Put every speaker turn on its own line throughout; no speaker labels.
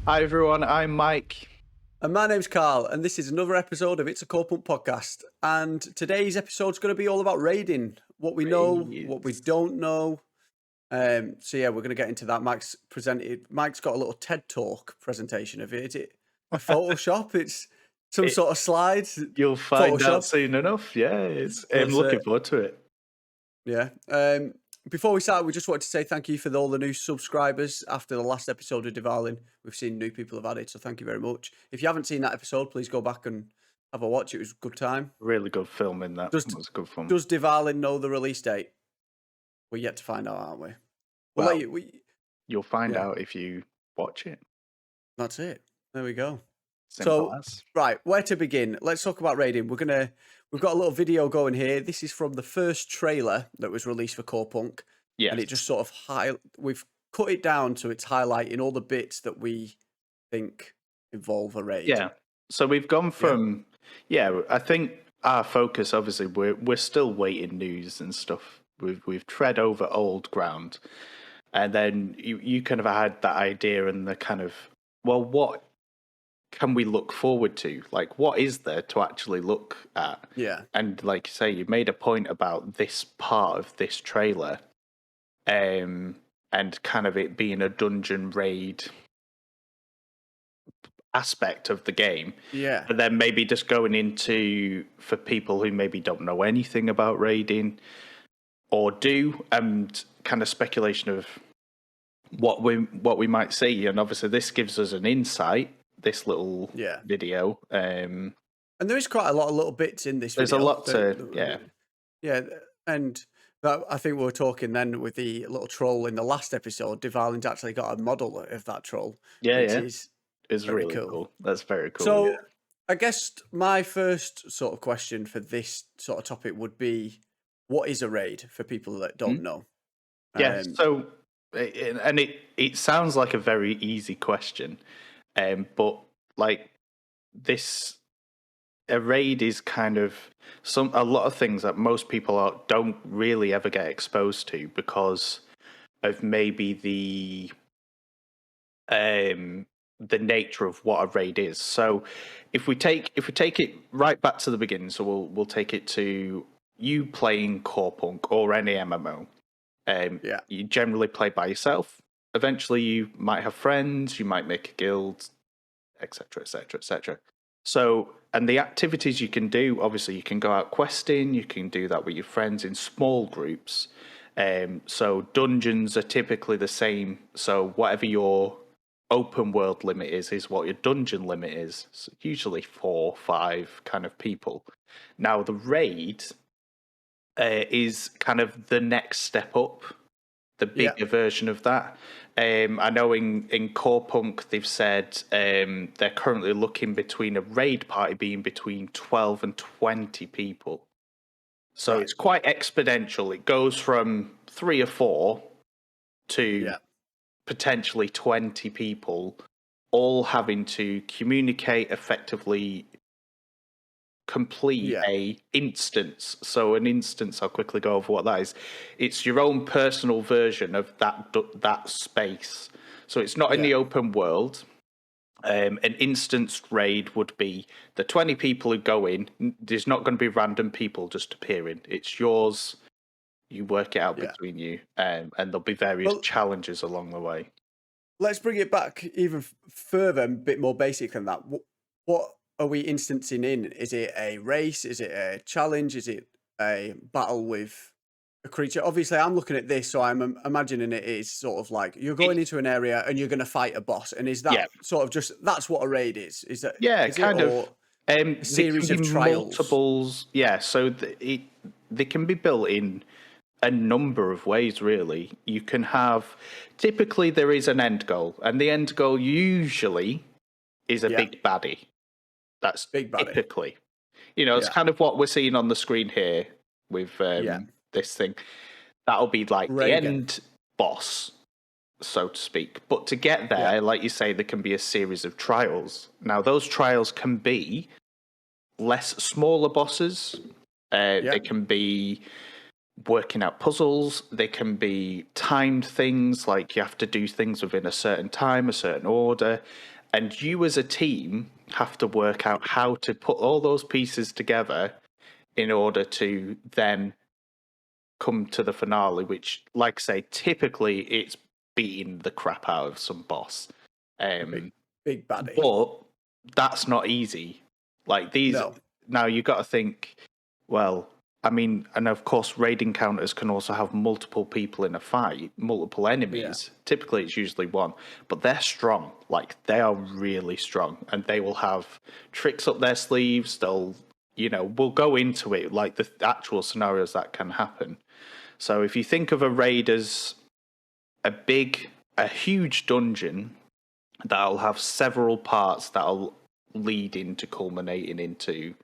Hi everyone, I'm Mike.
And my name's Carl, and this is another episode of It's a Corepunk podcast. And today's episode's going to be all about raiding, what we know, what we don't know. So yeah, we're going to get into that. Mike's got a little TED Talk presentation of it. Is it a Photoshop? It's some sort of slides.
You'll find
Photoshop.
out soon enough. Yeah, I'm looking forward to it.
Yeah. Before we start, we just wanted to say thank you for all the new subscribers after the last episode of Divalin. We've seen new people have added, so thank you very much. If you haven't seen that episode, please go back and have a watch. It was a good time.
Really good film in that. It was good fun.
Does Divalin know the release date? We're yet to find out, aren't we?
You'll find out if you watch it.
That's it. There we go.
Simple as.
Right, where to begin? Let's talk about raiding. We've got a little video going here. This is from the first trailer that was released for Corepunk.
Yes.
And it just sort of we've cut it down so it's highlighting all the bits that we think involve a raid.
Yeah. So we've gone from I think our focus, obviously, we're still waiting news and stuff. We've tread over old ground. And then you kind of had that idea and the kind of, well, what can we look forward to? Like, what is there to actually look at?
Yeah.
And like you say, you made a point about this part of this trailer, and kind of it being a dungeon raid aspect of the game.
Yeah.
And then maybe just going into, for people who maybe don't know anything about raiding or do, and kind of speculation of what we might see. And obviously this gives us an insight, this little video.
And there is quite a lot of little bits in this
There's
video.
A lot to.
Yeah, and I think we were talking then with the little troll in the last episode. Divalin's actually got a model of that troll.
It's really cool. That's very cool.
So I guess my first sort of question for this sort of topic would be, what is a raid for people that don't know?
So, and it sounds like a very easy question. But like a raid is kind of a lot of things that most people don't really ever get exposed to because of maybe the nature of what a raid is. So if we take it right back to the beginning, so we'll take it to you playing Corepunk or any MMO. You generally play by yourself. Eventually, you might have friends, you might make a guild, etc., etc., etc. So, and the activities you can do, obviously, you can go out questing, you can do that with your friends in small groups. So, dungeons are typically the same. So, whatever your open world limit is what your dungeon limit is. So usually 4 or 5 kind of people. Now, the raid is kind of the next step up. The bigger version of that. I know in Corepunk they've said they're currently looking between a raid party being between 12 and 20 people. So it's quite exponential. It goes from 3 or 4 to potentially 20 people, all having to communicate effectively, complete a instance. So an instance, I'll quickly go over what that is. It's your own personal version of that space. So it's not in the open world. An instance raid would be the 20 people who go in. There's not going to be random people just appearing. It's yours. You work it out between you, and there'll be various challenges along the way.
Let's bring it back even further, a bit more basic than that. What are we instancing in? Is it a race? Is it a challenge? Is it a battle with a creature? Obviously, I'm looking at this, so I'm imagining it is sort of like you're going into an area and you're going to fight a boss. And is that sort of just, that's what a raid is? Is that
kind of
a series of trials?
Multiples, so they can be built in a number of ways, really. You can have, typically there is an end goal, and the end goal usually is a big baddie. That's big baddie. Typically. It's kind of what we're seeing on the screen here with this thing. That'll be like the end boss, so to speak. But to get there, like you say, there can be a series of trials. Now, those trials can be smaller bosses. They can be working out puzzles. They can be timed things, like you have to do things within a certain time, a certain order. And you as a team have to work out how to put all those pieces together in order to then come to the finale, which, like I say, typically it's beating the crap out of some boss.
Big baddie.
But that's not easy. Like these, now you got to think, well, I mean, and of course, raid encounters can also have multiple people in a fight, multiple enemies. Yeah. Typically, it's usually one, but they're strong. Like, they are really strong, and they will have tricks up their sleeves. They'll, we'll go into it, like the actual scenarios that can happen. So if you think of a raid as a huge dungeon that'll have several parts that'll lead into culminating into,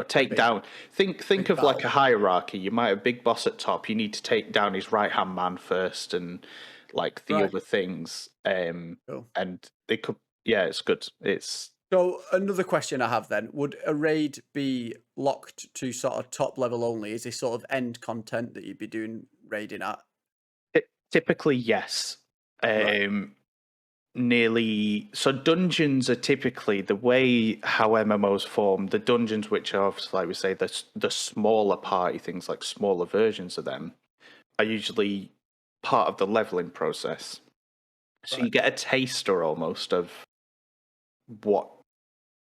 take down. Think of battle. Like a hierarchy. You might have a big boss at top. You need to take down his right hand man first, and like the other things. Cool. And they could, it's good. It's
so another question I have then: would a raid be locked to sort of top level only? Is this sort of end content that you'd be doing raiding at?
Typically, yes. Nearly so dungeons are typically the way how MMOs form. The dungeons, which are obviously, like we say, the smaller party things, like smaller versions of them, are usually part of the leveling process. So you get a taster almost of what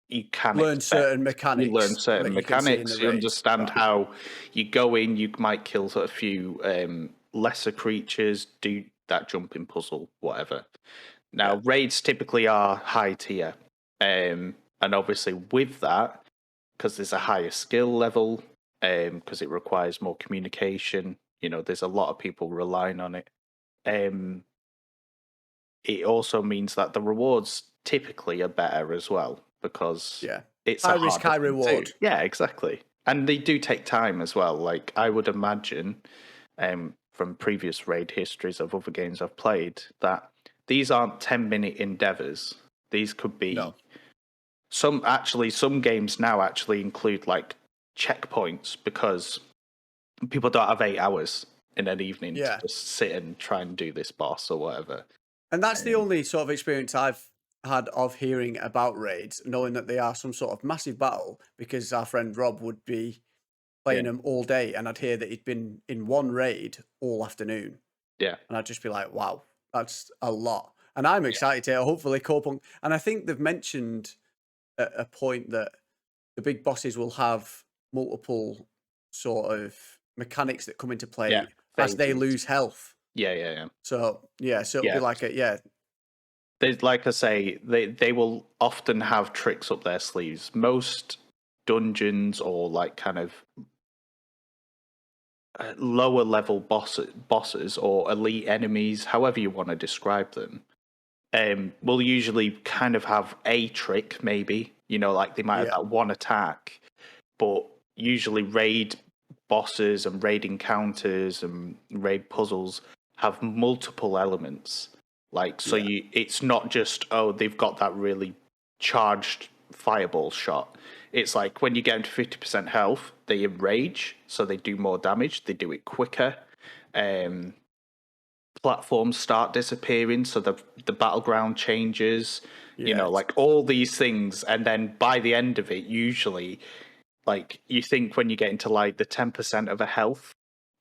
you can
learn certain mechanics.
You learn certain mechanics. You understand how you go in. You might kill a few lesser creatures, do that jumping puzzle, whatever. Now, raids typically are high tier. And obviously with that, because there's a higher skill level, because it requires more communication, there's a lot of people relying on it. It also means that the rewards typically are better as well, because it's
high risk, high reward.
Yeah, exactly. And they do take time as well. Like, I would imagine, from previous raid histories of other games I've played, that these aren't 10-minute endeavors. These could be some games now actually include like checkpoints, because people don't have 8 hours in an evening to just sit and try and do this boss or whatever.
And that's the only sort of experience I've had of hearing about raids, knowing that they are some sort of massive battle, because our friend Rob would be playing them all day, and I'd hear that he'd been in one raid all afternoon.
Yeah.
And I'd just be like, wow, that's a lot. And I'm excited to hopefully Corepunk. And I think they've mentioned a point that the big bosses will have multiple sort of mechanics that come into play as they lose health.
Yeah.
So it'll be like
there's, like I say, they will often have tricks up their sleeves. Most dungeons or like kind of lower level bosses or elite enemies, however you want to describe them, will usually kind of have a trick, maybe, like they might have that one attack, but usually raid bosses and raid encounters and raid puzzles have multiple elements. Like, so it's not just, they've got that really charged fireball shot. It's like when you get into 50% health, they enrage, so they do more damage. They do it quicker. Platforms start disappearing, so the battleground changes. Like all these things, and then by the end of it, usually, like you think when you get into like the 10% of a health,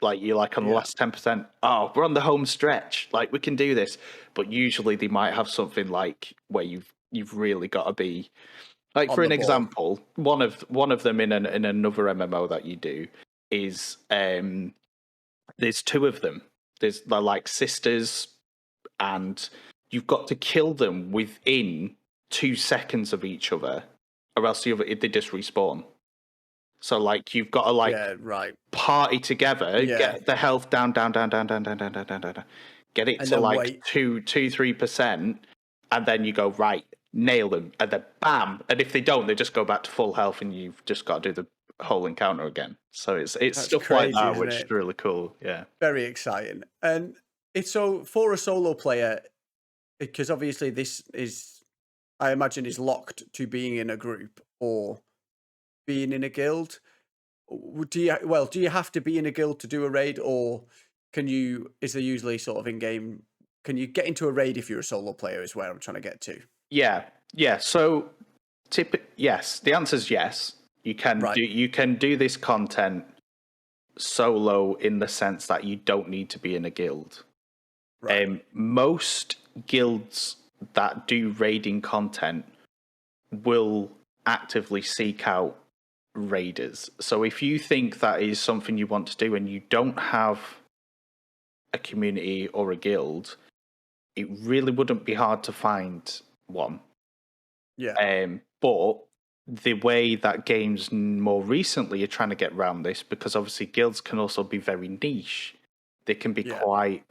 like you're like on the last 10%. Oh, we're on the home stretch. Like we can do this, but usually they might have something like where you've really got to be. Like, for an example, one of them in another MMO that you do is there's two of them. They're like sisters, and you've got to kill them within 2 seconds of each other, or else they just respawn. So like you've got to party together, get the health down, get it to like 2-3%, and then you go right. Nail them, and then bam! And if they don't, they just go back to full health, and you've just got to do the whole encounter again. So it's stuff crazy, like that, which is really cool. Yeah,
very exciting. And it's so for a solo player, because obviously this is, I imagine, is locked to being in a group or being in a guild. Do you have to be in a guild to do a raid, or is there usually sort of in game? Can you get into a raid if you're a solo player? Is where I'm trying to get to.
Yeah, yeah. So, yes. The answer is yes. You can do this content solo in the sense that you don't need to be in a guild.
Right.
Most guilds that do raiding content will actively seek out raiders. So if you think that is something you want to do and you don't have a community or a guild, it really wouldn't be hard to find one.
Yeah.
But the way that games more recently are trying to get around this, because obviously guilds can also be very niche. They can be quite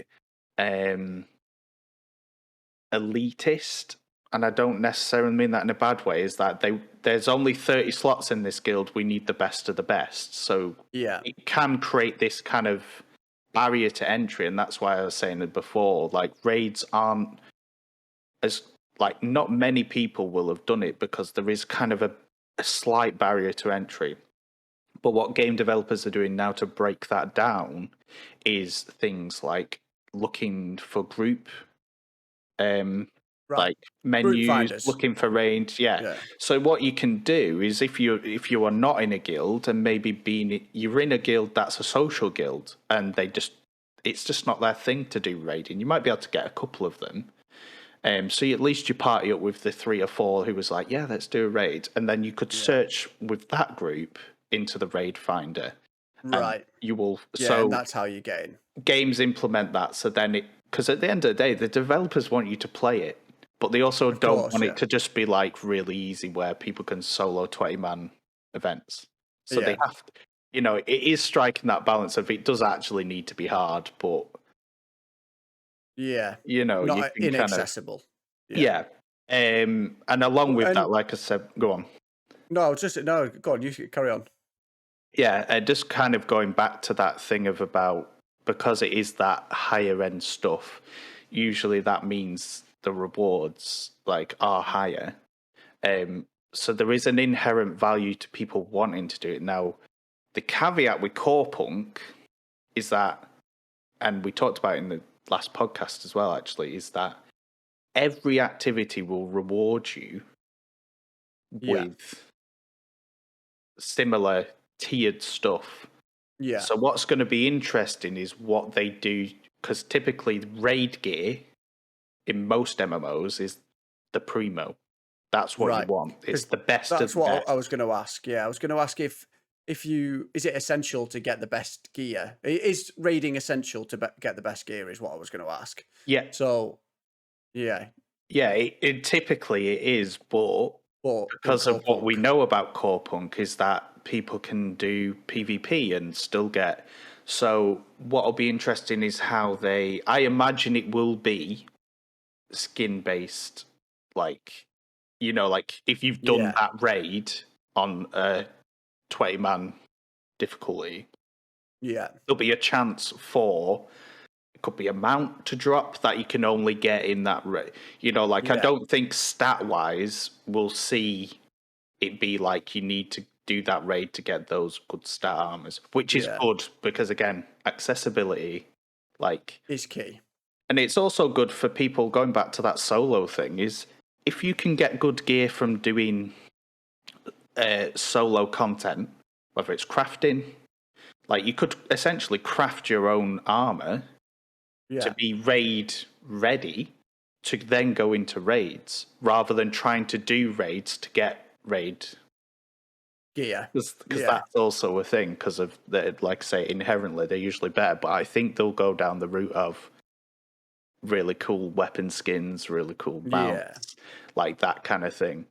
elitist, and I don't necessarily mean that in a bad way, is that there's only 30 slots in this guild, we need the best of the best. So it can create this kind of barrier to entry, and that's why I was saying it before, like raids aren't as, like, not many people will have done it because there is kind of a slight barrier to entry. But what game developers are doing now to break that down is things like looking for group like menus, looking for range. Yeah. So what you can do is if you are not in a guild and maybe you're in a guild that's a social guild and it's just not their thing to do raiding. You might be able to get a couple of them. So at least you party up with the 3 or 4 who was like, yeah, let's do a raid, and then you could search with that group into the raid finder.
Right.
You will.
Yeah,
so
and that's how you get in.
Games implement that, so then because at the end of the day, the developers want you to play it, but they also don't want it to just be like really easy where people can solo 20-man events. So they have, it is striking that balance of it does actually need to be hard, but
not
you can
inaccessible.
And along with that, like I said, go on.
No, go on. You carry on.
Yeah, just kind of going back to that thing of about, because it is that higher end stuff, usually that means the rewards are higher. So there is an inherent value to people wanting to do it. Now, the caveat with Corepunk is that, and we talked about it in the last podcast as well, actually, is that every activity will reward you with similar tiered stuff.
Yeah.
So what's going to be interesting is what they do, because typically raid gear in most MMOs is the primo. That's what you want. It's the best of the best.
That's what I was going to ask. Yeah, I was going to ask is it essential to get the best gear? Is raiding essential to get the best gear? Is what I was going to ask.
Yeah.
So, yeah.
Yeah, it typically it is, but because of what we know about Corepunk is that people can do PvP and still get. So what will be interesting is how I imagine it will be skin based, like if you've done that raid on a 20-man difficulty, there'll be a chance for, it could be a mount to drop that you can only get in that raid. I don't think stat wise we'll see it be like you need to do that raid to get those good stat armors, which is good because again, accessibility
is key.
And it's also good for people, going back to that solo thing, is if you can get good gear from doing solo content, whether it's crafting, like you could essentially craft your own armor to be raid ready to then go into raids, rather than trying to do raids to get raid
gear.
Because that's also a thing, because of like I say, inherently they're usually better, but I think they'll go down the route of really cool weapon skins, really cool mounts, like that kind of thing.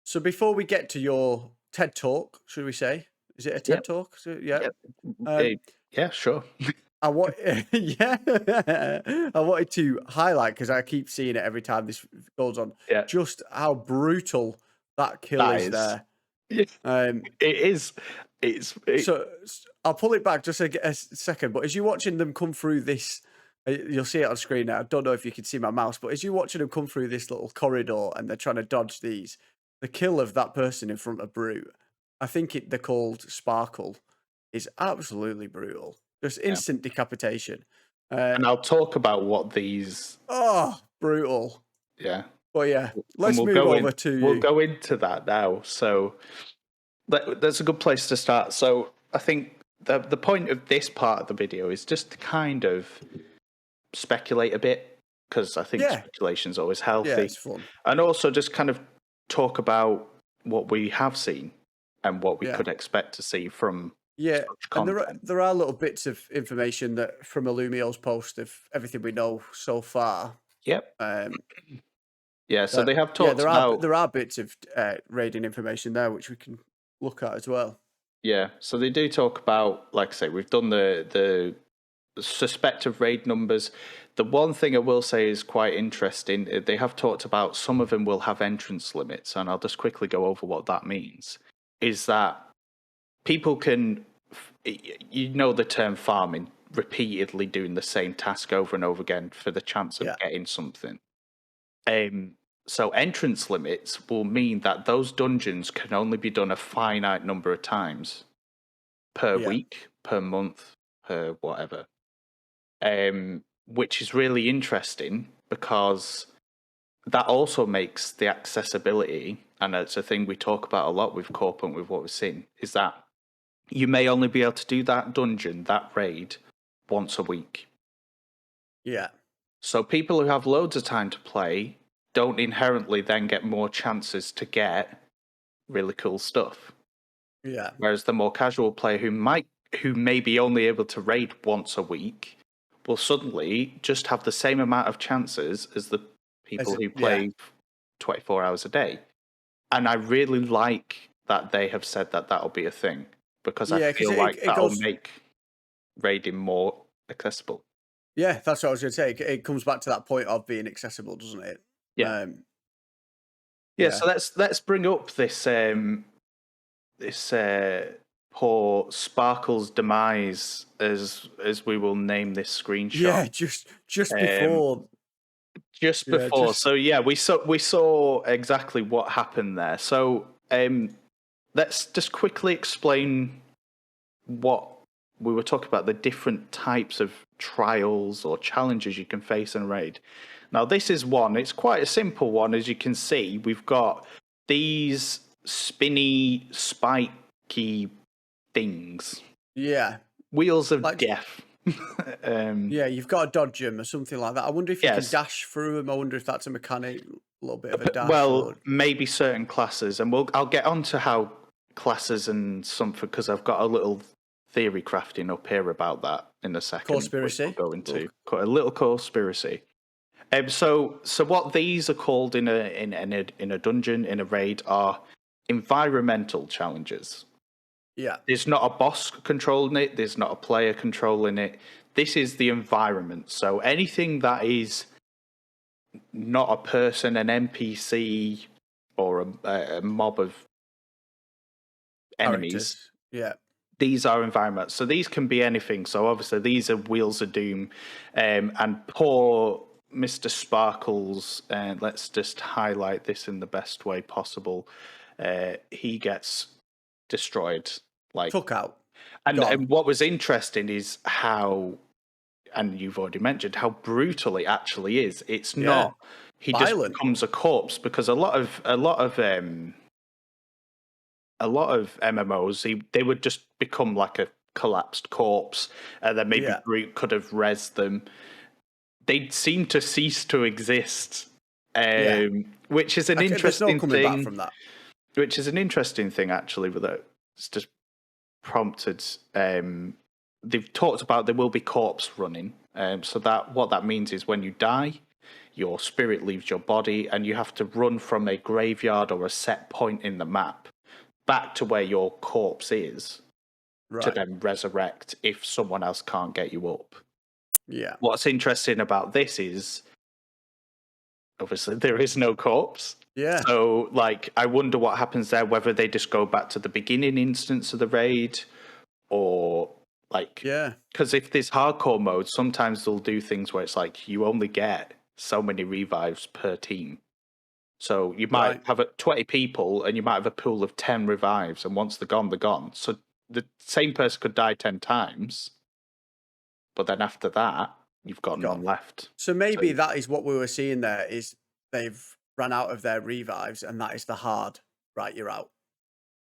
So before we get to your TED Talk, should we say? Is it a TED Talk? So,
yeah, sure.
I wanted to highlight, because I keep seeing it every time this goes on, just how brutal that kill is there.
It is.
So I'll pull it back just a second. But as you're watching them come through this, you'll see it on screen now. I don't know if you can see my mouse, but as you're watching them come through this little corridor and they're trying to dodge these, the kill of that person in front of Brute, I think they're called Sparkle, is absolutely brutal. Just instant decapitation.
And I'll talk about what these.
Oh, brutal.
Yeah.
Well, yeah,
and
let's move over to
we'll
you.
go into that now. So that's a good place to start. So I think the point of this part of the video is just to kind of speculate a bit, because I think speculation is always healthy.
Yeah, it's fun.
And also just kind of talk about what we have seen and what we could expect to see from such content.
And there are little bits of information that from Illumio's post of everything we know so far.
Yep.
Yeah,
so they have talked about...
there are bits of raiding information there which we can look at as well.
Yeah, so they do talk about, like I say, we've done the suspected raid numbers. The one thing I will say is quite interesting. They have talked about some of them will have entrance limits, and I'll just quickly go over what that means. Is that people can, you know, the term farming, repeatedly doing the same task over and over again for the chance of getting something. So entrance limits will mean that those dungeons can only be done a finite number of times per week, per month, per whatever. Which is really interesting because that also makes the accessibility, and it's a thing we talk about a lot with Corepunk, with what we've seen, is that you may only be able to do that dungeon, that raid, once a week.
Yeah.
So people who have loads of time to play don't inherently then get more chances to get really cool stuff.
Yeah.
Whereas the more casual player who may be only able to raid once a week will suddenly just have the same amount of chances as the people who play 24 hours a day. And I really like that they have said that that'll be a thing, because I feel like that'll make raiding more accessible.
Yeah, that's what I was going to say. It comes back to that point of being accessible, doesn't it?
Yeah. So let's bring up this poor Sparkle's demise, as we will name this screenshot.
Yeah, just before.
Just before. So yeah, we saw exactly what happened there. So let's just quickly explain what we were talking about, the different types of trials or challenges you can face in raid. Now, this is one. It's quite a simple one. As you can see, we've got these spinny, spiky things.
Yeah.
Wheels of death.
Yeah, you've got to dodge them or something like that. I wonder if you can dash through them. I wonder if that's a mechanic, a little bit of a dash.
Well, maybe certain classes. And I'll get on to how classes and something, because I've got a little theory crafting up here about that in a second.
Conspiracy.
We'll go into a little conspiracy. So what these are called in a dungeon, in a raid, are environmental challenges.
Yeah.
There's not a boss controlling it. There's not a player controlling it. This is the environment. So anything that is not a person, an NPC, or a mob of enemies.
Yeah.
These are environments. So these can be anything. So obviously these are Wheels of Doom. And poor Mr. Sparkles, and let's just highlight this in the best way possible. He gets destroyed.
Took out.
And what was interesting is how, and you've already mentioned, how brutal it actually is. It's not he
violent.
Just becomes a corpse, because a lot of MMOs, they would just become like a collapsed corpse, and then maybe Brute could have rezzed them. They seem to cease to exist, which is an interesting thing.
Back from that.
Which is an interesting thing, actually, that it's just prompted. They've talked about there will be corpse running. So that what that means is when you die, your spirit leaves your body, and you have to run from a graveyard or a set point in the map back to where your corpse is to then resurrect if someone else can't get you up.
Yeah.
What's interesting about this is, obviously, there is no corpse.
Yeah.
So, I wonder what happens there, whether they just go back to the beginning instance of the raid, or, because if there's hardcore mode, sometimes they'll do things where it's you only get so many revives per team. So you might have 20 people, and you might have a pool of 10 revives, and once they're gone, they're gone. So the same person could die 10 times, but then after that, you've got none left.
So maybe that is what we were seeing there, is they've ran out of their revives, and that is the hard. Right, you're out.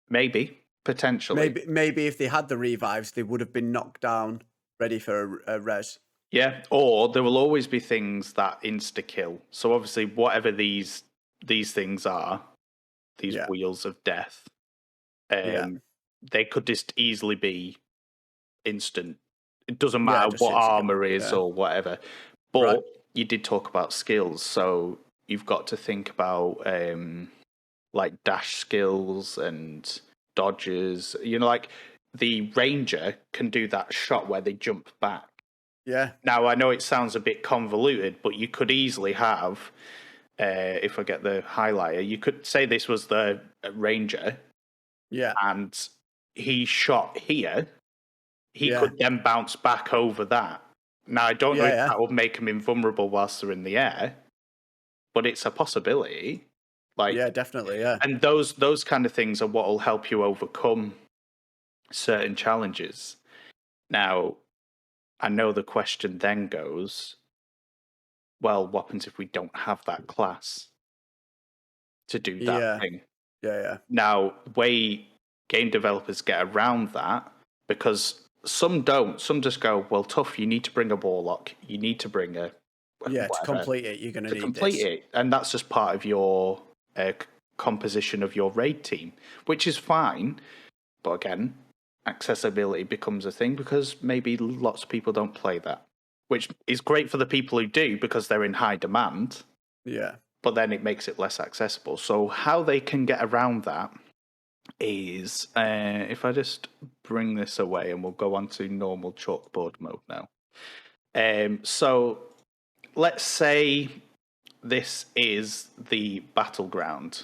Maybe, potentially.
Maybe if they had the revives, they would have been knocked down, ready for a res.
Yeah, or there will always be things that insta kill. So obviously, whatever these things are, these wheels of death, they could just easily be instant. It doesn't matter
just
what
instant
armor
kill.
is or whatever. But you did talk about skills, so you've got to think about like dash skills and dodges. You know, like the ranger can do that shot where they jump back.
Yeah.
Now, I know it sounds a bit convoluted, but you could easily have, if I get the highlighter, you could say this was the ranger.
Yeah.
And he shot here. He could then bounce back over that. Now, I don't know if that would make him invulnerable whilst they're in the air, but it's a possibility. Like,
yeah, definitely, yeah.
And those kind of things are what will help you overcome certain challenges. Now, I know the question then goes, well, what happens if we don't have that class to do that thing?
Yeah.
Now, way game developers get around that, because some don't. Some just go, well, tough, you need to bring a warlock. You need to bring a...
Yeah, to complete it, you're going to need
complete
this.
it. And that's just part of your composition of your raid team, which is fine. But again, accessibility becomes a thing because maybe lots of people don't play that, which is great for the people who do because they're in high demand.
Yeah.
But then it makes it less accessible. So how they can get around that is, if I just bring this away and we'll go on to normal chalkboard mode now. So let's say this is the battleground.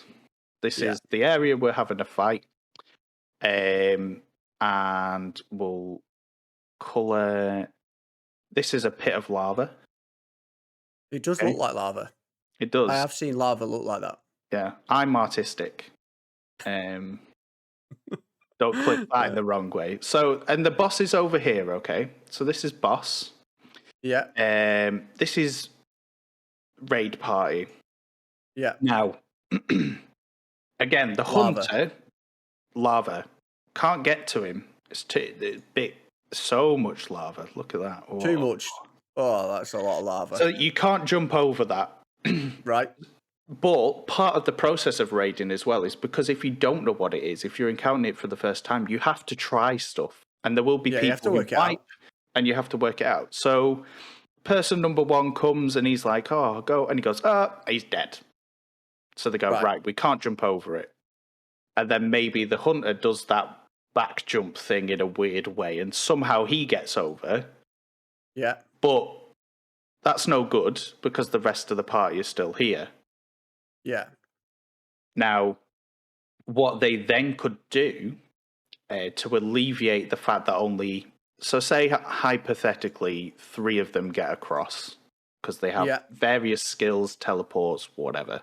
This is the area we're having a fight. And we'll colour... This is a pit of lava.
It does look like lava.
It does.
I have seen lava look like that.
Yeah, I'm artistic. Don't click that in the wrong way. So, and the boss is over here, okay? So this is boss.
Yeah.
This is raid party.
Yeah.
Now, again, the hunter, lava, can't get to him. It's so much lava. Look at that.
Whoa. Too much. Oh, that's a lot of lava.
So you can't jump over that.
Right.
But part of the process of raiding as well is because if you don't know what it is, if you're encountering it for the first time, you have to try stuff. And there will be people who wipe and you have to work it out. So person number one comes and he's like, oh, I'll go. And he goes, he's dead. So they go, right, we can't jump over it. And then maybe the hunter does that back jump thing in a weird way and somehow he gets over.
Yeah.
But that's no good because the rest of the party is still here.
Yeah.
Now, what they then could do to alleviate the fact that only... So say, hypothetically, 3 of them get across because they have various skills, teleports, whatever.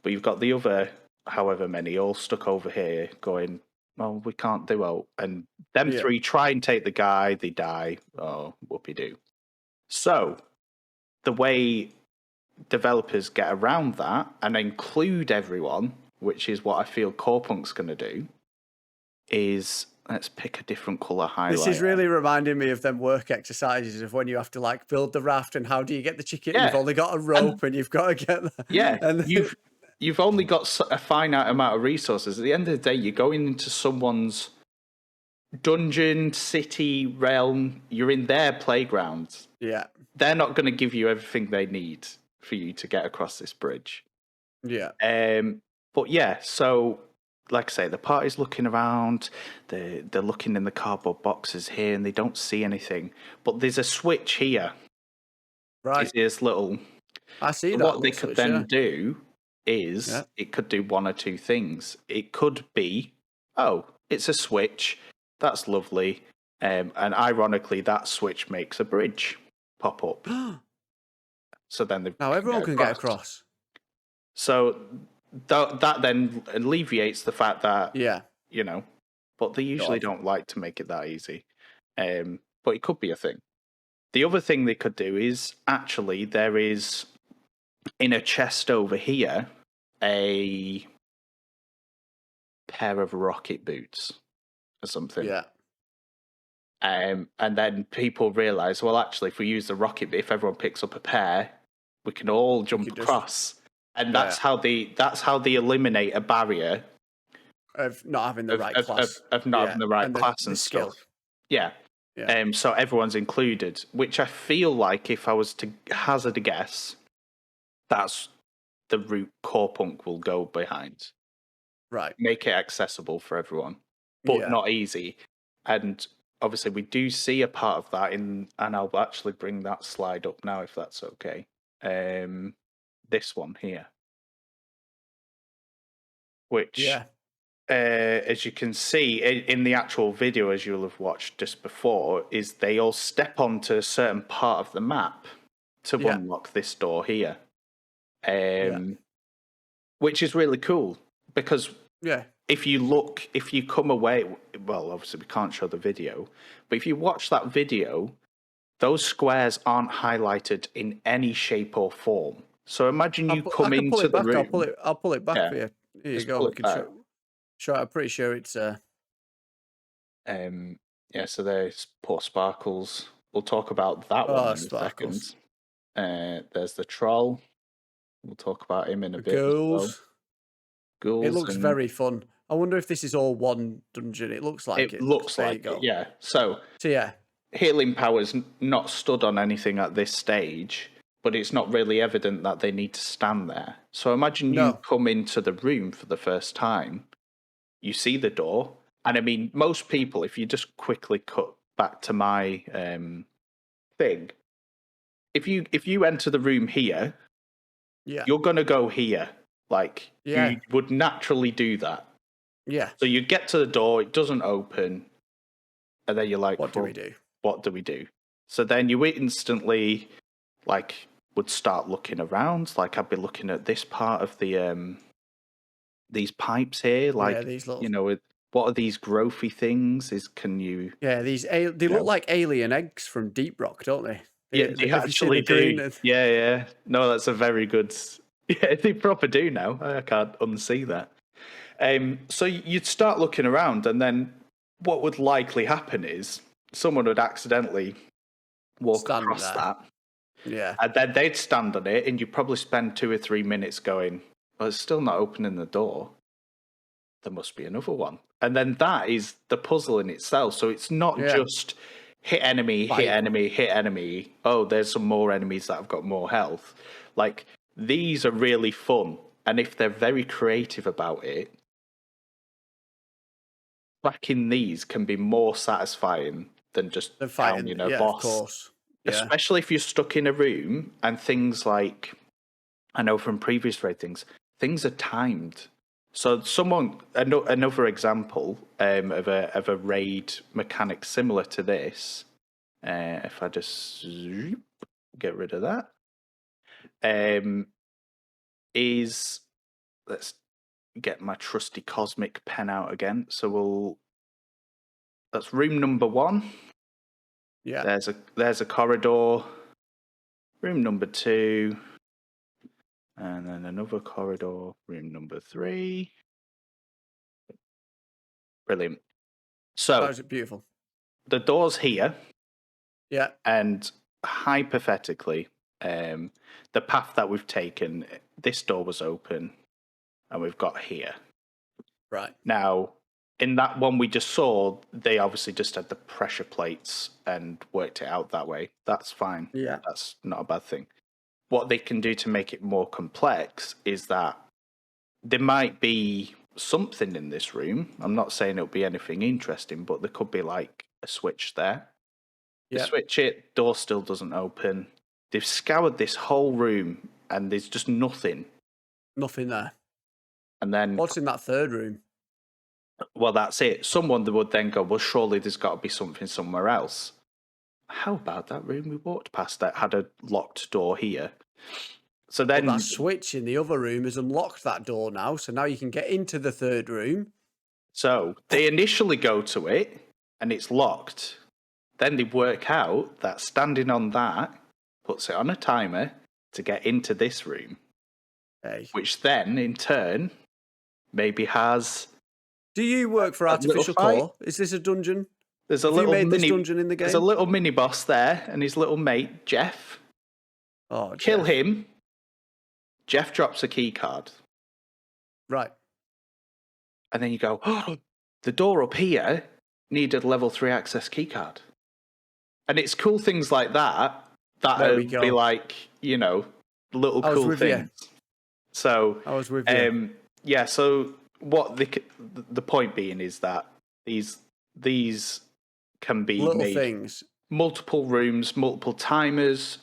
But you've got the other, however many, all stuck over here going, well, we can't do it. And them 3 try and take the guy, they die. Oh, whoopee-doo. So, the way developers get around that and include everyone, which is what I feel Corepunk's going to do, is let's pick a different colour highlighter.
This is really reminding me of them work exercises of when you have to like build the raft and how do you get the chicken? You've only got a rope and you've got to get that.
Yeah,
and
you've only got a finite amount of resources. At the end of the day, you're going into someone's dungeon, city, realm. You're in their playground.
Yeah.
They're not going to give you everything they need for you to get across this bridge.
Yeah.
But yeah, so like I say, the party's looking around. They're looking in the cardboard boxes here, and they don't see anything. But there's a switch here.
Right.
This little.
I see that.
What they could then do is it could do one or two things. It could be, it's a switch. That's lovely. And ironically, that switch makes a bridge pop up. So then
now everyone can get across.
So that then alleviates the fact that, but they usually don't like to make it that easy. But it could be a thing. The other thing they could do is actually there is in a chest over here, a pair of rocket boots or something.
Yeah.
And then people realise, well, actually, if we use the rocket, if everyone picks up a pair, we can all jump across. And that's how they eliminate a barrier
of not having the right class,
of not having the right class
the
and
skill.
stuff. Yeah. So everyone's included, which I feel like if I was to hazard a guess, that's the route Corepunk will go behind.
Right.
Make it accessible for everyone, but not easy. And obviously we do see a part of that and I'll actually bring that slide up now if that's okay. This one here. Which as you can see in the actual video, as you'll have watched just before, is they all step onto a certain part of the map to unlock this door here. Which is really cool because if you come away, well, obviously we can't show the video, but if you watch that video, those squares aren't highlighted in any shape or form. So imagine you come into the room.
I'll pull it back for you. Here you go. We can show. I'm pretty sure it's.
So there's poor Sparkles. We'll talk about that one in a second. There's the troll. We'll talk about him in a bit.
Ghouls.
Ghouls.
It looks very fun. I wonder if this is all one dungeon. It looks like it.
Looks like it, yeah. So
yeah.
Healing power's not stood on anything at this stage, but it's not really evident that they need to stand there. So imagine you come into the room for the first time, you see the door, and I mean, most people, if you just quickly cut back to my thing, if you enter the room here, you're going to go here. Like, you would naturally do that.
Yeah.
So you get to the door, it doesn't open, and then you're like,
what do we do?
What do we do? So then you instantly, like, would start looking around. Like, I'd be looking at this part of the, these pipes here. Like,
these little...
you know, what are these growthy things? Can you...
Yeah, they look like alien eggs from Deep Rock, don't they?
They actually do. Yeah. No, that's a very good... Yeah, they proper do now. I can't unsee that. So you'd start looking around, and then what would likely happen is someone would accidentally walk across that.
Yeah.
And then they'd stand on it, and you'd probably spend 2 or 3 minutes going, well, it's still not opening the door. There must be another one. And then that is the puzzle in itself. So it's not just hit enemy, hit enemy, hit enemy. Oh, there's some more enemies that have got more health. Like, these are really fun. And if they're very creative about it, cracking these can be more satisfying than just fighting a boss.
Of course. Yeah.
Especially if you're stuck in a room and things like, I know from previous raid things are timed. So another example of a raid mechanic similar to this, if I just get rid of that, is, let's get my trusty cosmic pen out again. So that's room number 1.
Yeah.
There's a corridor. Room number 2. And then another corridor. Room number 3. Brilliant. So
that was beautiful.
The door's here.
Yeah.
And hypothetically, the path that we've taken, this door was open, and we've got here.
Right.
Now, in that one we just saw, they obviously just had the pressure plates and worked it out that way. That's fine.
Yeah.
That's not a bad thing. What they can do to make it more complex is that there might be something in this room. I'm not saying it'll be anything interesting, but there could be like a switch there. You switch it, door still doesn't open. They've scoured this whole room and there's just nothing.
Nothing there.
And then
what's in that third room?
Well, that's it. Someone would then go, well, surely there's got to be something somewhere else. How about that room we walked past that had a locked door here? So then
that switch in the other room has unlocked that door now, so now you can get into the third room.
So they initially go to it and it's locked. Then they work out that standing on that puts it on a timer to get into this room.
Hey.
which then in turn maybe has.
Do you work for
a little
Artificial
fight.
Core? Is this a dungeon?
There's a
Have you
little
made this
mini.
dungeon in the
There's a
game?
little mini boss there, and his little mate Jeff.
Oh,
Kill
Jeff.
him. Jeff drops a key card.
Right.
And then you go, oh, the door up here needed a level 3 access key card. And it's cool things like that
There we
would
go.
be like, you know, little cool things.
You.
So
I was with you.
Yeah, so what the point being is that these can be
Little
made
things.
multiple rooms, multiple timers,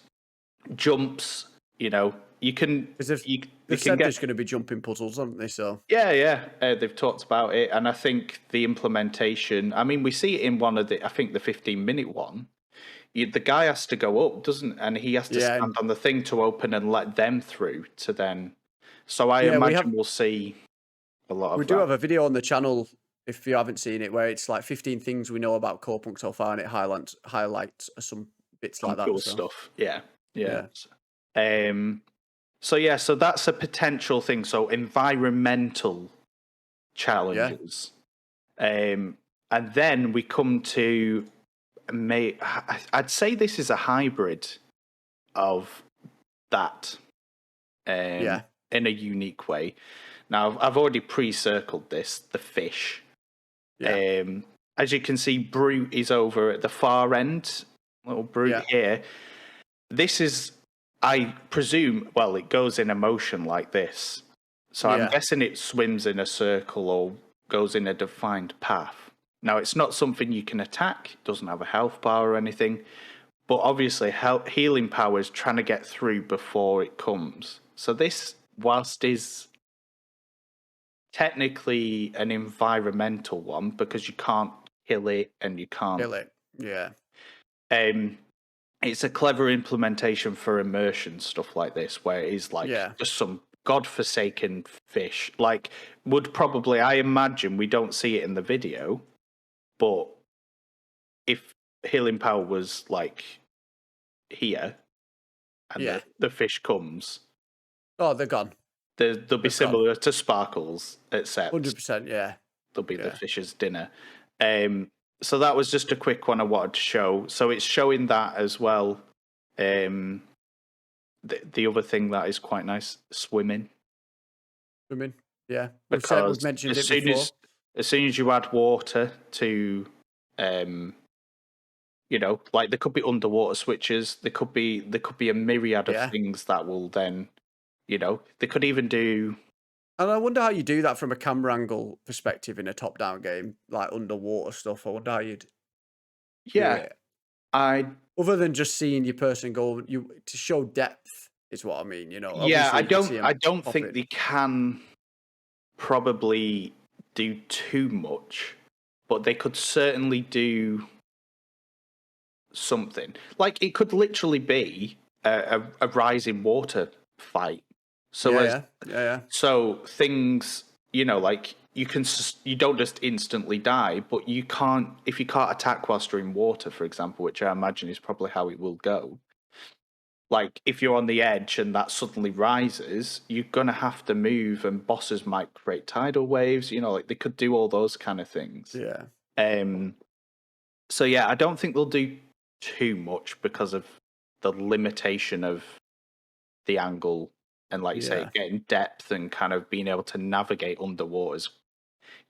jumps, you know, you can.
They've said there's going to be jumping puzzles, haven't they? So
yeah, they've talked about it, and I think the implementation. I mean, we see it in one of I think the 15-minute one. The guy has to go up, doesn't? And he has to stand on the thing to open and let them through to then. So I imagine we'll see a lot of.
We do have a video on the channel if you haven't seen it, where it's like 15 things we know about Corepunk so far, and it highlights some bits like that.
Cool stuff. Yeah. So that's a potential thing. So environmental challenges, and then we come to I'd say this is a hybrid of that, in a unique way. Now I've already pre-circled this, the fish. As you can see, Brute is over at the far end. Little Brute here. This is, I presume, well, it goes in a motion like this. So I'm guessing it swims in a circle or goes in a defined path. Now, it's not something you can attack. It doesn't have a health bar or anything. But obviously, healing power is trying to get through before it comes. So this, whilst is technically an environmental one, because you can't kill it and you can't...
Kill it, yeah.
It's a clever implementation for immersion, stuff like this, where it is like just some godforsaken fish. Like, would probably, I imagine, we don't see it in the video, but if healing power was like here and the fish comes,
oh, they're gone.
They'll be similar to Sparkles, except
100%,
they'll be the fish's dinner. So that was just a quick one I wanted to show. So it's showing that as well. The other thing that is quite nice, swimming.
Yeah.
Because
we've mentioned it before.
As soon as you add water to, you know, like there could be underwater switches. There could be a myriad of things that will then, you know, they could even do.
And I wonder how you do that from a camera angle perspective in a top-down game, like underwater stuff. I wonder how you'd do it. Other than just seeing your person go, to show depth is what I mean. You know.
Yeah, I don't think they can probably do too much, but they could certainly do something. Like it could literally be a rising water fight. So so things, you know, like you don't just instantly die, but if you can't attack whilst you're in water, for example, which I imagine is probably how it will go. Like if you're on the edge and that suddenly rises, you're gonna have to move, and bosses might create tidal waves. You know, like they could do all those kind of things. So I don't think they'll do too much because of the limitation of the angle. And like you say, getting depth and kind of being able to navigate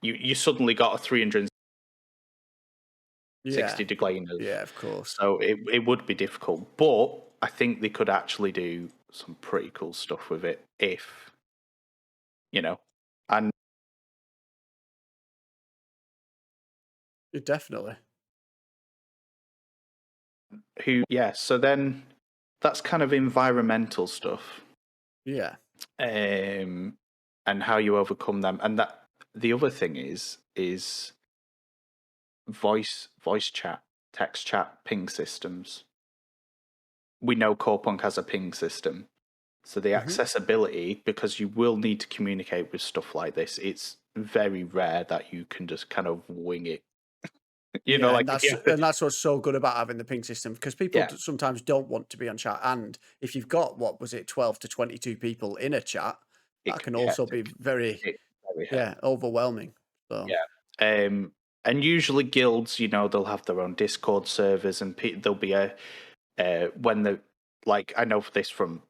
you suddenly got a 360 degree.
Yeah, of course.
So it would be difficult, but I think they could actually do some pretty cool stuff with it if, you know, and
definitely.
So then that's kind of environmental stuff.
Yeah.
And how you overcome them. And that the other thing is voice chat, text chat, ping systems. We know Corepunk has a ping system. So the accessibility, because you will need to communicate with stuff like this, it's very rare that you can just kind of wing it. You know, like
and that's what's so good about having the ping system, because people sometimes don't want to be on chat, and if you've got 12 to 22 people in a chat, that can also be very overwhelming. So
and usually guilds, they'll have their own Discord servers, and there'll be when the I know this from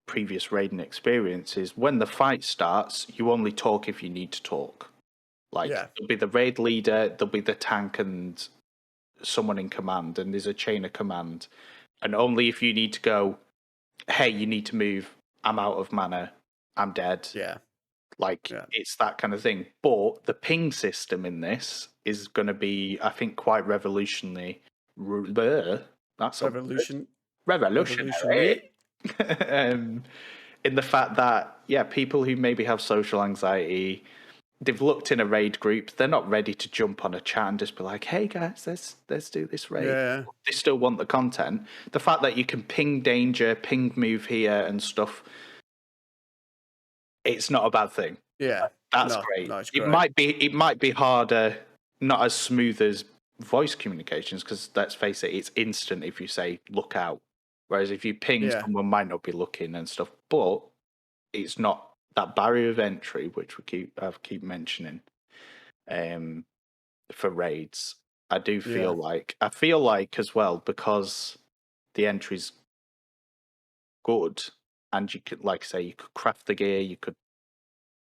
previous raiding experiences, when the fight starts, you only talk if you need to talk. There'll be the raid leader, there'll be the tank, and someone in command, and there's a chain of command, and only if you need to go, hey, you need to move, I'm out of mana, I'm dead. It's that kind of thing. But the ping system in this is going to be, I think, quite revolutionary. That's revolutionary. In the fact that, people who maybe have social anxiety, they've looked in a raid group, they're not ready to jump on a chat and just be like, hey guys, let's do this raid. They still want the content. The fact that you can ping danger, ping move here and stuff, it's not a bad thing. That's great. No, it might be harder, not as smooth as voice communications, because let's face it, it's instant if you say look out. Whereas if you ping, someone might not be looking and stuff, but it's not that barrier of entry, which I keep mentioning, for raids. I do feel like as well, because the entry's good, and you could, like I say, you could craft the gear, you could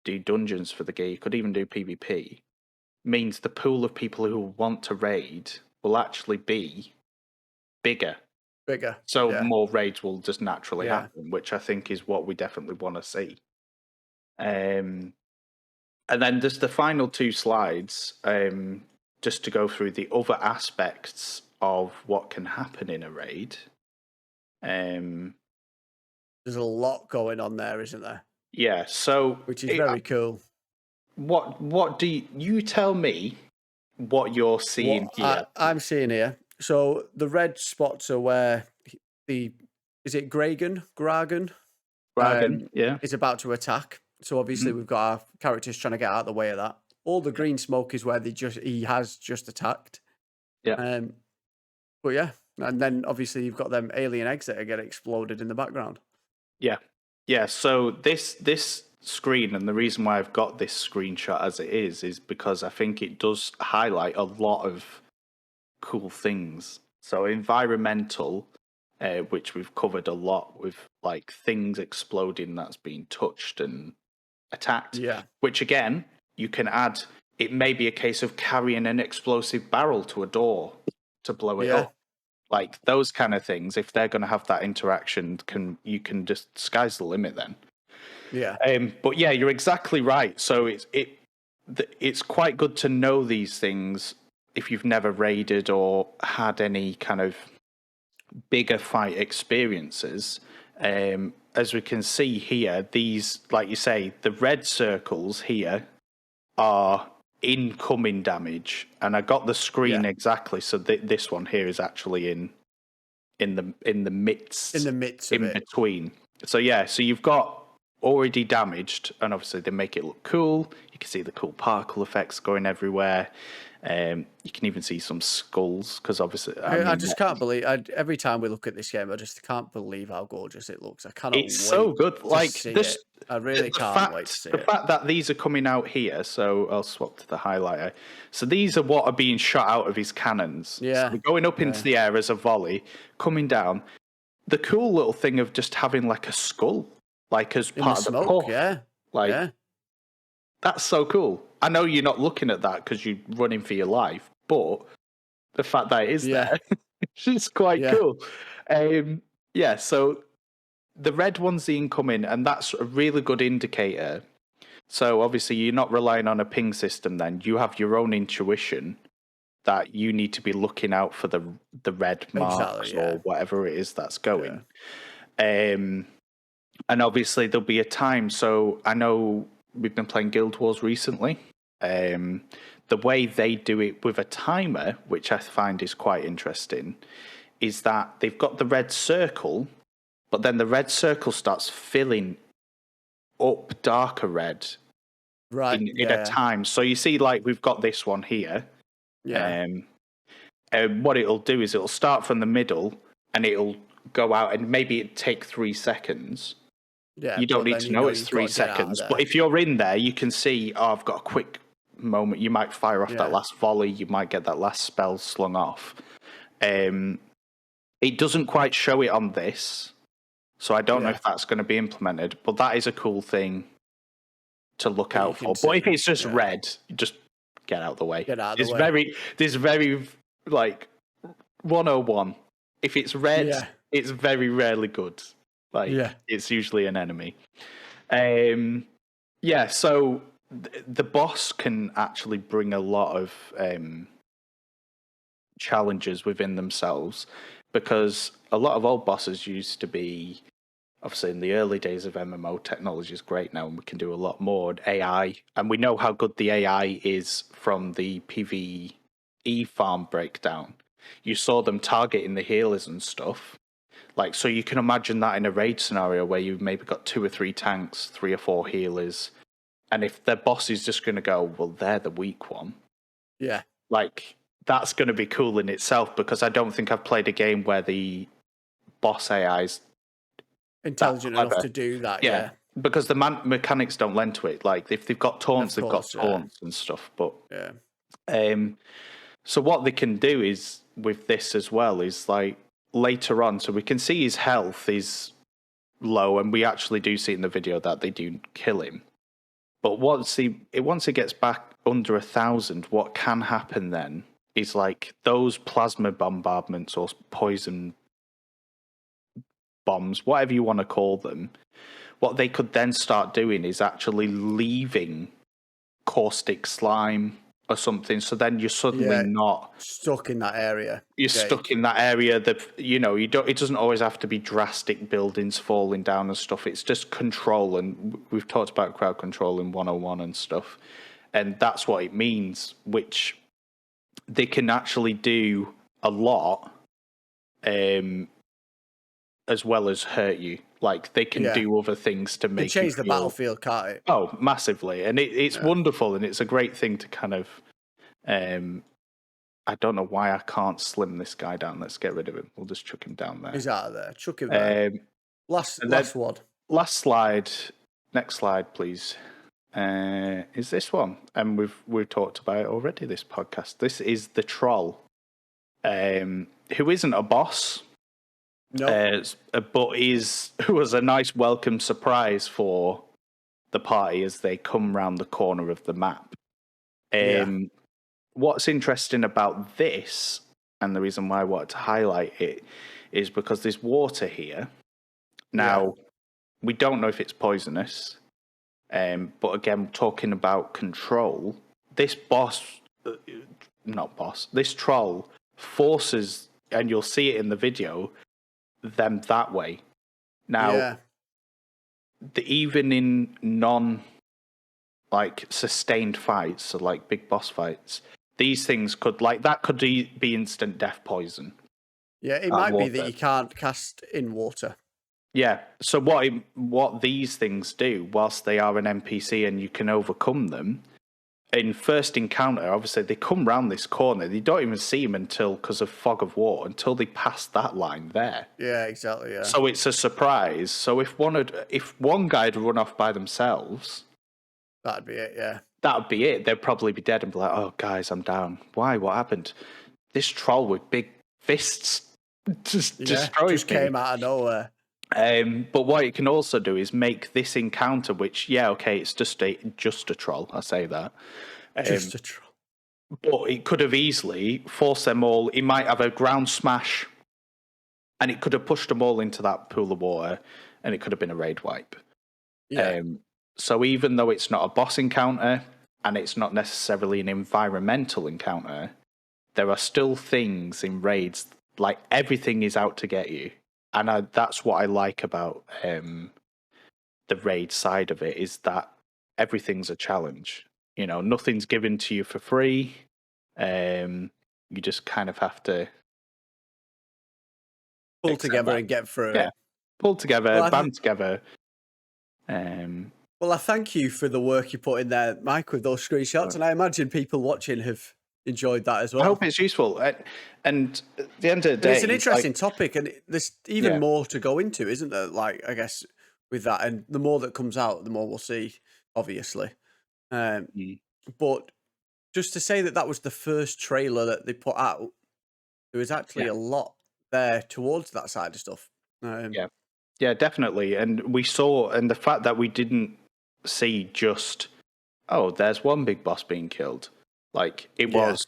do dungeons for the gear, you could even do PvP, means the pool of people who want to raid will actually be bigger. So more raids will just naturally happen, which I think is what we definitely want to see. And then just the final two slides, just to go through the other aspects of what can happen in a raid.
There's a lot going on there, isn't there?
Yeah, so
which is very cool.
What do you tell me what you're seeing here?
I'm seeing here. So the red spots are where is it Gragan? Is about to attack. So obviously we've got our characters trying to get out of the way of that. All the green smoke is where he has just attacked. But and then obviously you've got them alien eggs that get exploded in the background.
Yeah. So this screen, and the reason why I've got this screenshot as it is because I think it does highlight a lot of cool things. So environmental, which we've covered a lot with, like things exploding that's been touched and attacked. Which again, you can add. It may be a case of carrying an explosive barrel to a door to blow it up. Like those kind of things, if they're going to have that interaction, you can just, sky's the limit then. But yeah, you're exactly right. So it's quite good to know these things if you've never raided or had any kind of bigger fight experiences. As we can see here, these, like you say, the red circles here are incoming damage, and I got the screen exactly. So this one here is actually in the midst in between. So so you've got already damaged, and obviously they make it look cool. You can see the cool particle effects going everywhere. You can even see some skulls, because obviously
I just can't believe. Every time we look at this game, I just can't believe how gorgeous it looks. I cannot.
It's so good. Like this,
I really can't wait to see
it. The fact that these are coming out here, so I'll swap to the highlighter. So these are what are being shot out of his cannons. So they're going up into the air as a volley, coming down. The cool little thing of just having like a skull, like as part of the puff. That's so cool. I know you're not looking at that because you're running for your life, but the fact that it is there, it's quite cool. So the red one's the incoming, and that's a really good indicator. So obviously you're not relying on a ping system then. You have your own intuition that you need to be looking out for the red marks or whatever it is that's going. And obviously there'll be a time. So I know we've been playing Guild Wars recently. The way they do it with a timer, which I find is quite interesting, is that they've got the red circle, but then the red circle starts filling up darker red in a time. So you see, like, we've got this one here. What it'll do is it'll start from the middle and it'll go out, and maybe it'd take 3 seconds,
Yeah,
You don't
but
need
then
to
you
know
know
it's
you've
3
got to get out of
seconds.
there.
But if you're in there, you can see, oh, I've got a quick moment. You might fire off that last volley. You might get that last spell slung off. It doesn't quite show it on this, so I don't know if that's going to be implemented. But that is a cool thing to look out for. But if it's just red, just get out of the way.
Get out of the way.
There's very like 101. If it's red, it's very rarely good. It's usually an enemy. So the boss can actually bring a lot of challenges within themselves, because a lot of old bosses used to be, obviously in the early days of MMO, technology is great now and we can do a lot more. AI, and we know how good the AI is from the PvE farm breakdown. You saw them targeting the healers and stuff. So you can imagine that in a raid scenario where you've maybe got 2 or 3 tanks, 3 or 4 healers, and if their boss is just going to go, well, they're the weak one.
Yeah.
That's going to be cool in itself, because I don't think I've played a game where the boss AI is
intelligent enough to do that. Yeah.
Because the mechanics don't lend to it. If they've got taunts, they've got taunts and stuff. But so what they can do is with this as well is later on, so we can see his health is low, and we actually do see in the video that they do kill him. But once he gets back under 1,000, what can happen then is those plasma bombardments or poison bombs, whatever you want to call them, what they could then start doing is actually leaving caustic slime or something. So then you're suddenly not
stuck in that area.
You're stuck in that area that, it doesn't always have to be drastic buildings falling down and stuff. It's just control. And we've talked about crowd control in 101 and stuff. And that's what it means, which they can actually do a lot, as well as hurt you. They can do other things to make
it change the battlefield, can't it?
Oh, massively. And it's wonderful, and it's a great thing to kind of... I don't know why I can't slim this guy down. Let's get rid of him. We'll just chuck him down there.
He's out of there. Chuck him there. Last one.
Last slide. Next slide, please. Is this one? And we've talked about it already, this podcast. This is the troll, who isn't a boss.
No.
But was a nice welcome surprise for the party as they come round the corner of the map. What's interesting about this, and the reason why I wanted to highlight it, is because there's water here. Now, we don't know if it's poisonous, but again, talking about control, this this troll forces, and you'll see it in the video, them that way. Now, even in sustained fights, so big boss fights, these things could be instant death poison.
Yeah, it might be that you can't cast in water.
Yeah, so what these things do, whilst they are an NPC and you can overcome them, in first encounter, obviously they come round this corner, you don't even see them because of fog of war, until they pass that line there.
Yeah, exactly, yeah.
So it's a surprise. So if one guy had run off by themselves...
That'd be it, yeah.
That'd be it. They'd probably be dead and be like, oh, guys, I'm down. Why? What happened? This troll with big fists just
came out of nowhere.
But what it can also do is make this encounter, which, it's just a troll. I say that.
Just a troll.
But it could have easily forced them all. It might have a ground smash, and it could have pushed them all into that pool of water, and it could have been a raid wipe.
Yeah.
So even though it's not a boss encounter, and it's not necessarily an environmental encounter, there are still things in raids, everything is out to get you. And that's what I like about the raid side of it, is that everything's a challenge. Nothing's given to you for free. You just kind of have to
pull together and get through it.
Pull together, band together.
Well, I thank you for the work you put in there, Mike, with those screenshots, and I imagine people watching have enjoyed that as well.
I hope it's useful. And at the end of the day...
It's an interesting topic, and there's even more to go into, isn't there? I guess with that. And the more that comes out, the more we'll see, obviously.
Mm.
But just to say that that was the first trailer that they put out, there was actually
Yeah.
a lot there towards that side of stuff.
Yeah. Yeah, definitely. And we saw, and the fact that we didn't see just, oh, there's one big boss being killed. Like, it was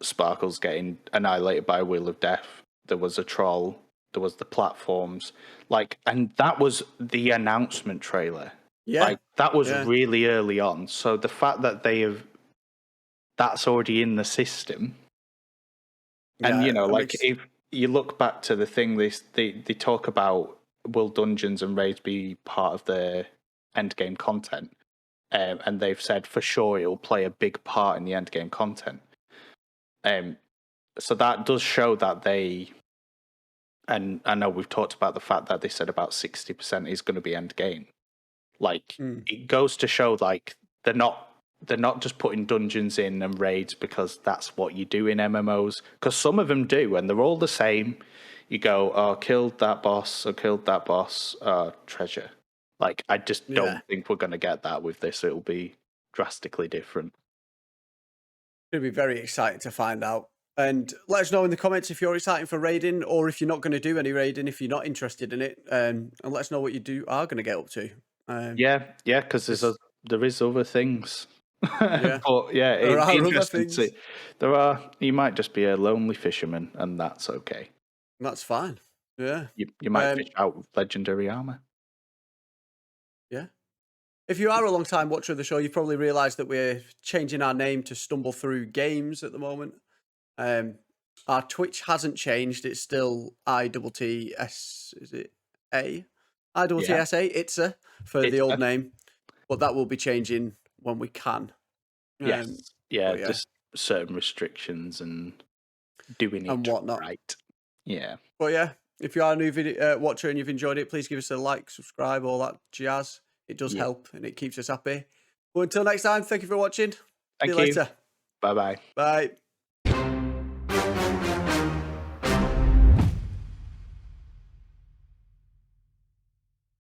Sparkles getting annihilated by a Wheel of Death. There was a troll. There was the platforms. Like, and that was the announcement trailer.
Yeah.
Like, that was really early on. So the fact that that's already in the system. And, you know, like, if you look back to the thing, they talk about, will dungeons and raids be part of the endgame content? And they've said for sure it will play a big part in the endgame content. So that does show that they, and I know we've talked about the fact that they said about 60% is going to be endgame. Like, it goes to show, like, they're not just putting dungeons in and raids because that's what you do in MMOs. Because some of them do, and they're all the same. You go, oh, killed that boss, or killed that boss, treasure. Like, I just don't think we're going to get that with this. It'll be drastically different.
It'll be very exciting to find out. And let us know in the comments if you're excited for raiding, or if you're not going to do any raiding, if you're not interested in it. And let us know what you are going to get up to.
Yeah, because there is other things.
Yeah.
But yeah,
there
it's
are
interesting
other things.
You might just be a lonely fisherman, and that's okay.
That's fine. Yeah.
You might fish out with legendary armor.
Yeah. If you are a long time watcher of the show, you've probably realised that we're changing our name to Stumble Through Games at the moment. Our Twitch hasn't changed. It's still ITTS, is it A? ITTSA, Itza, for the old name. But that will be changing when we can.
Yes. Just certain restrictions and doing it
whatnot.
Right. Yeah.
But yeah, if you are a new video watcher and you've enjoyed it, please give us a like, subscribe, all that jazz. It does help and it keeps us happy. But until next time, thank you for watching. See you later.
Bye-bye.
Bye.